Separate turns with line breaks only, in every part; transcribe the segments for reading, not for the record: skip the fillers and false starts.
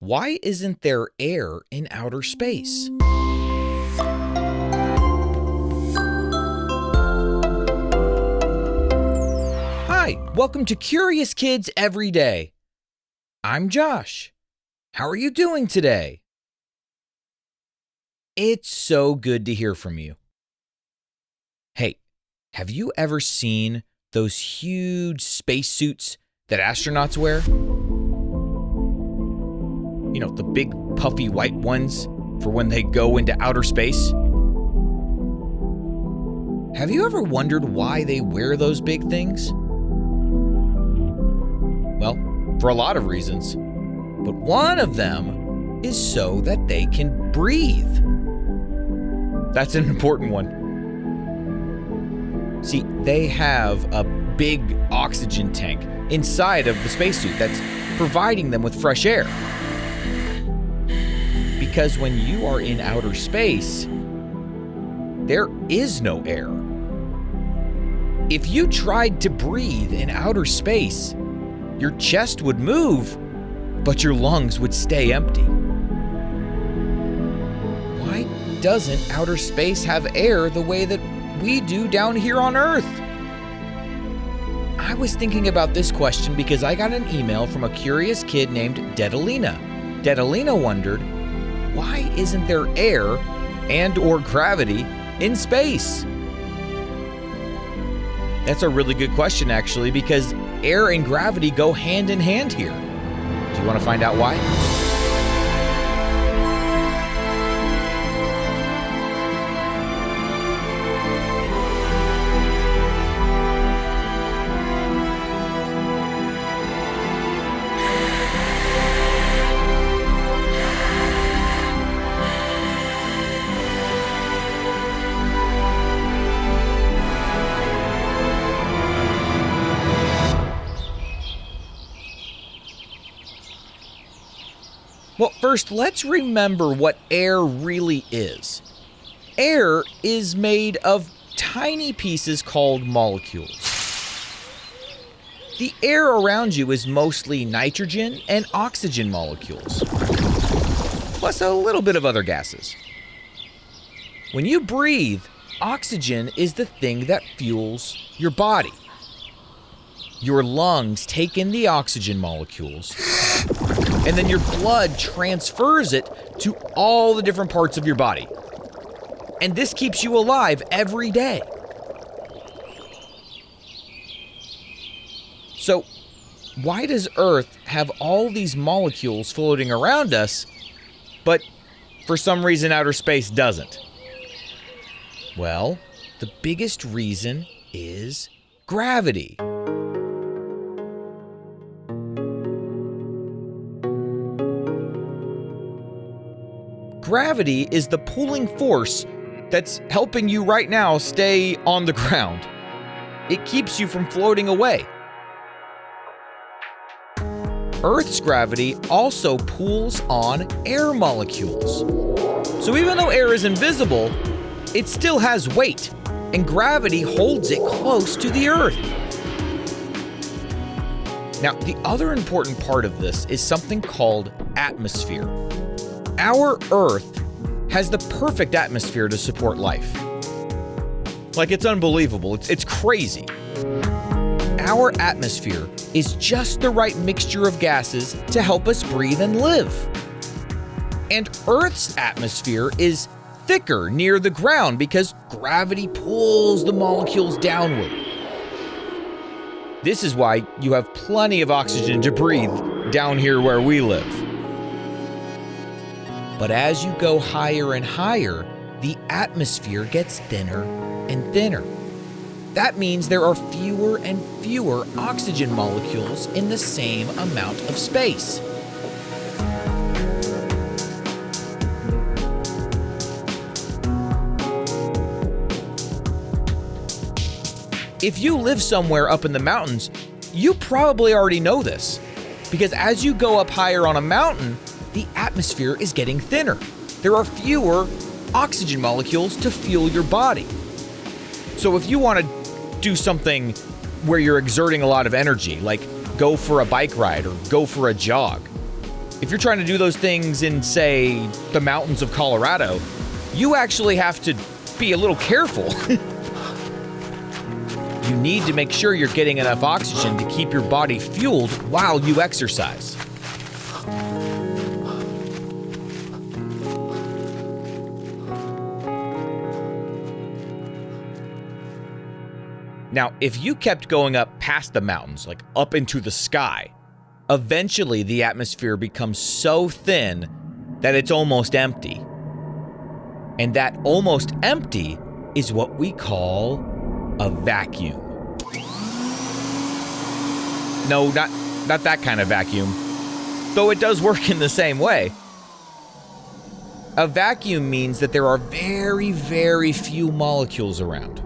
Why isn't there air in outer space? Hi, welcome to Curious Kids Every Day. I'm Josh. How are you doing today? It's so good to hear from you. Hey, have you ever seen those huge spacesuits that astronauts wear? You know, the big puffy white ones for when they go into outer space? Have you ever wondered why they wear those big things? Well, for a lot of reasons, but one of them is so that they can breathe. That's an important one. See, they have a big oxygen tank inside of the spacesuit that's providing them with fresh air. Because when you are in outer space, there is no air. If you tried to breathe in outer space, your chest would move, but your lungs would stay empty. Why doesn't outer space have air the way that we do down here on Earth? I was thinking about this question because I got an email from a curious kid named Dedalina. Dedalina wondered, why isn't there air and or gravity in space? That's a really good question, actually, because air and gravity go hand in hand here. Do you want to find out why? Well, first, let's remember what air really is. Air is made of tiny pieces called molecules. The air around you is mostly nitrogen and oxygen molecules, plus a little bit of other gases. When you breathe, oxygen is the thing that fuels your body. Your lungs take in the oxygen molecules, and then your blood transfers it to all the different parts of your body. And this keeps you alive every day. So, why does Earth have all these molecules floating around us, but for some reason outer space doesn't? Well, the biggest reason is gravity. Gravity is the pulling force that's helping you right now stay on the ground. It keeps you from floating away. Earth's gravity also pulls on air molecules. So even though air is invisible, it still has weight, and gravity holds it close to the Earth. Now, the other important part of this is something called atmosphere. Our Earth has the perfect atmosphere to support life. Like, it's unbelievable. It's crazy. Our atmosphere is just the right mixture of gases to help us breathe and live. And Earth's atmosphere is thicker near the ground because gravity pulls the molecules downward. This is why you have plenty of oxygen to breathe down here where we live. But as you go higher and higher, the atmosphere gets thinner and thinner. That means there are fewer and fewer oxygen molecules in the same amount of space. If you live somewhere up in the mountains, you probably already know this, because as you go up higher on a mountain, the atmosphere is getting thinner. There are fewer oxygen molecules to fuel your body. So if you want to do something where you're exerting a lot of energy, like go for a bike ride or go for a jog, If you're trying to do those things in, say, the mountains of Colorado, you actually have to be a little careful. You need to make sure you're getting enough oxygen to keep your body fueled while you exercise. Now, if you kept going up past the mountains, like up into the sky, eventually the atmosphere becomes so thin that it's almost empty. And that almost empty is what we call a vacuum. No, not that kind of vacuum, though it does work in the same way. A vacuum means that there are very, very few molecules around.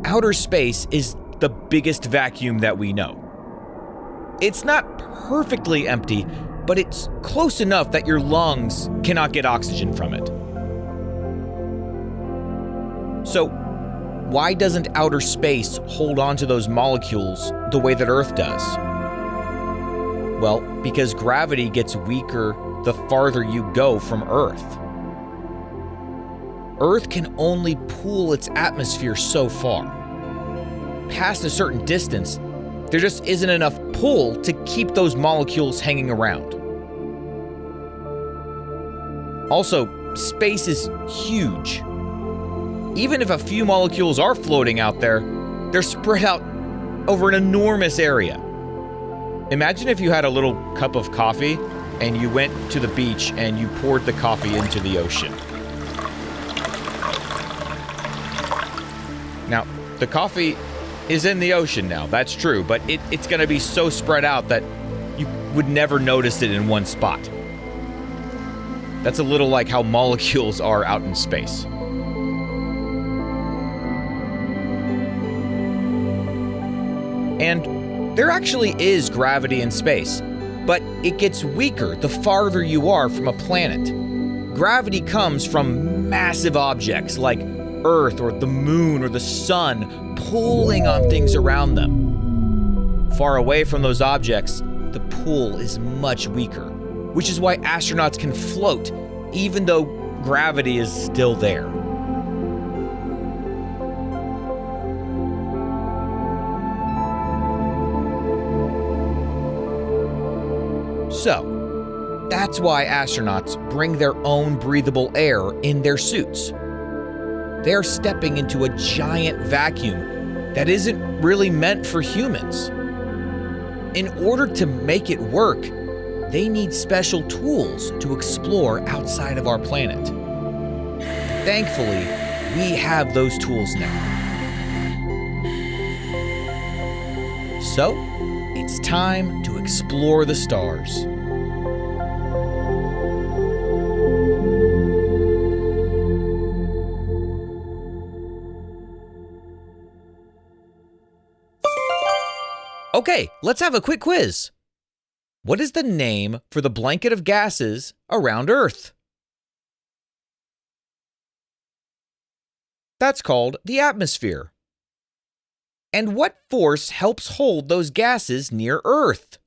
Outer space is the biggest vacuum that we know. It's not perfectly empty, but it's close enough that your lungs cannot get oxygen from it. So, why doesn't outer space hold on to those molecules the way that Earth does? Well, because gravity gets weaker the farther you go from Earth. Earth can only pull its atmosphere so far. Past a certain distance, there just isn't enough pull to keep those molecules hanging around. Also, space is huge. Even if a few molecules are floating out there, they're spread out over an enormous area. Imagine if you had a little cup of coffee and you went to the beach and you poured the coffee into the ocean. Now, the coffee is in the ocean now, that's true, but it's going to be so spread out that you would never notice it in one spot. That's a little like how molecules are out in space. And there actually is gravity in space, but it gets weaker the farther you are from a planet. Gravity comes from massive objects like Earth or the moon or the sun pulling on things around them. Far away from those objects, the pull is much weaker, which is why astronauts can float even though gravity is still there. So, that's why astronauts bring their own breathable air in their suits. They're stepping into a giant vacuum that isn't really meant for humans. In order to make it work, they need special tools to explore outside of our planet. Thankfully, we have those tools now. So, it's time to explore the stars. Okay, let's have a quick quiz. What is the name for the blanket of gases around Earth? That's called the atmosphere. And what force helps hold those gases near Earth?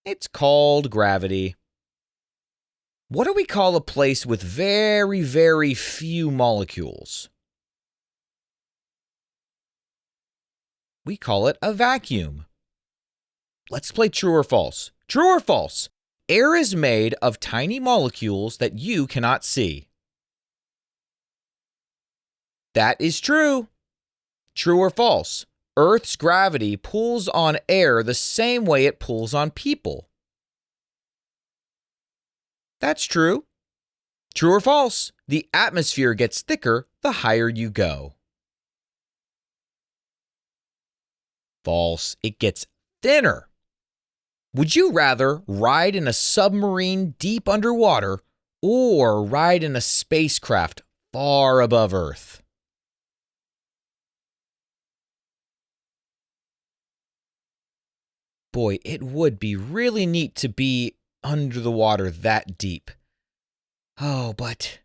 It's called gravity. What do we call a place with very, very few molecules? We call it a vacuum. Let's play true or false. True or false? Air is made of tiny molecules that you cannot see. That is true. True or false? Earth's gravity pulls on air the same way it pulls on people. That's true. True or false? The atmosphere gets thicker the higher you go. False. It gets thinner. Would you rather ride in a submarine deep underwater or ride in a spacecraft far above Earth? Boy, it would be really neat to be under the water that deep. Oh, but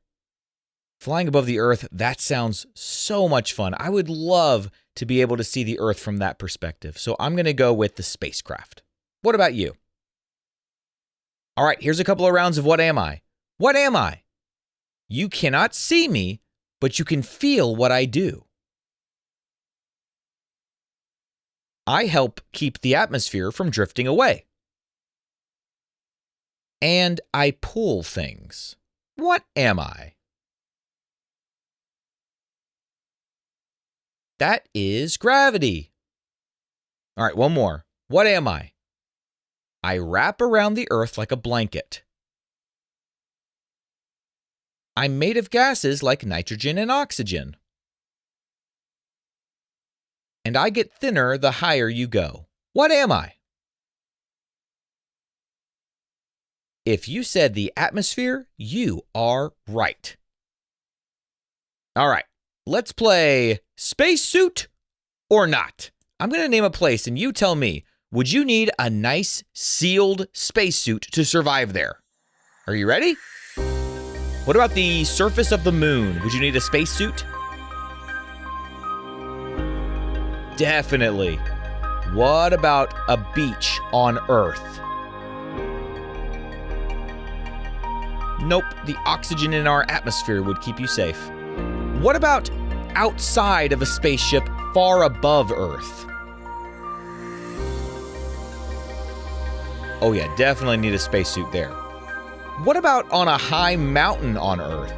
flying above the Earth, that sounds so much fun. I would love to be able to see the Earth from that perspective. So I'm going to go with the spacecraft. What about you? All right, here's a couple of rounds of what am I? What am I? You cannot see me, but you can feel what I do. I help keep the atmosphere from drifting away. And I pull things. What am I? That is gravity. All right, one more. What am I? I wrap around the Earth like a blanket. I'm made of gases like nitrogen and oxygen. And I get thinner the higher you go. What am I? If you said the atmosphere, you are right. All right, let's play spacesuit or not. I'm going to name a place and you tell me, would you need a nice sealed spacesuit to survive there? Are you ready? What about the surface of the moon? Would you need a spacesuit? Definitely. What about a beach on Earth? Nope, the oxygen in our atmosphere would keep you safe. What about outside of a spaceship far above Earth? Oh yeah, definitely need a spacesuit there. What about on a high mountain on Earth?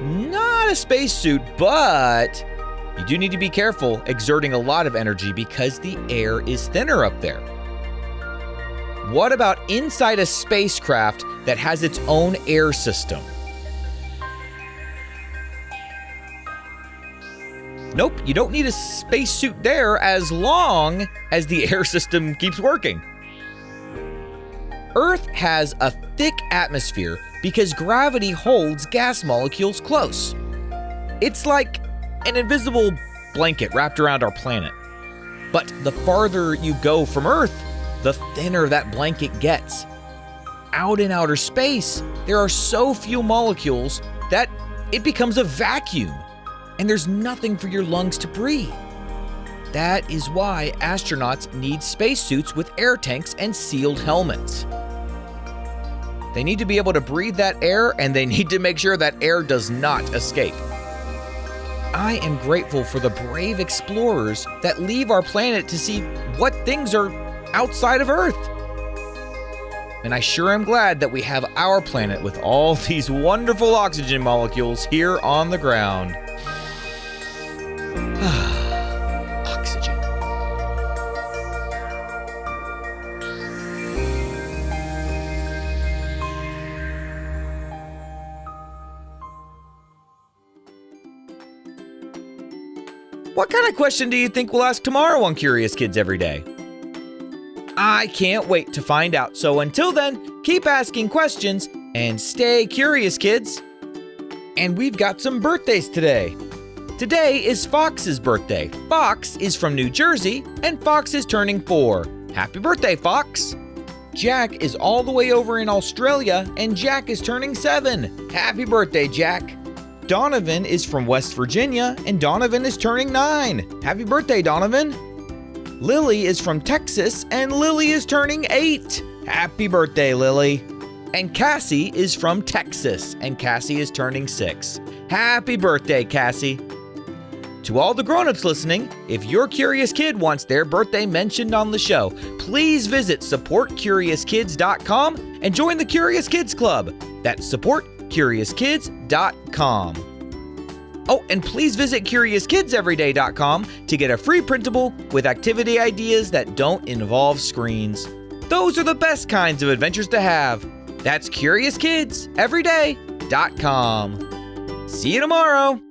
Not a spacesuit, but you do need to be careful exerting a lot of energy because the air is thinner up there. What about inside a spacecraft that has its own air system? Nope, you don't need a spacesuit there as long as the air system keeps working. Earth has a thick atmosphere because gravity holds gas molecules close. It's like an invisible blanket wrapped around our planet. But the farther you go from Earth, the thinner that blanket gets. Out in outer space, there are so few molecules that it becomes a vacuum, and there's nothing for your lungs to breathe. That is why astronauts need spacesuits with air tanks and sealed helmets. They need to be able to breathe that air, and they need to make sure that air does not escape. I am grateful for the brave explorers that leave our planet to see what things are outside of Earth. And I sure am glad that we have our planet with all these wonderful oxygen molecules here on the ground. Oxygen. What kind of question do you think we'll ask tomorrow on Curious Kids Every Day? I can't wait to find out. So until then, keep asking questions and stay curious, kids. And we've got some birthdays today. Today is Fox's birthday. Fox is from New Jersey, and Fox is turning 4. Happy birthday, Fox. Jack is all the way over in Australia, and Jack is turning 7. Happy birthday, Jack. Donovan is from West Virginia, and Donovan is turning 9. Happy birthday, Donovan. Lily is from Texas, and Lily is turning 8. Happy birthday, Lily. And Cassie is from Texas, and Cassie is turning 6. Happy birthday, Cassie. To all the grown-ups listening, if your curious kid wants their birthday mentioned on the show, please visit supportcuriouskids.com and join the Curious Kids Club. That's supportcuriouskids.com. Oh, and please visit CuriousKidsEveryday.com to get a free printable with activity ideas that don't involve screens. Those are the best kinds of adventures to have. That's CuriousKidsEveryday.com. See you tomorrow.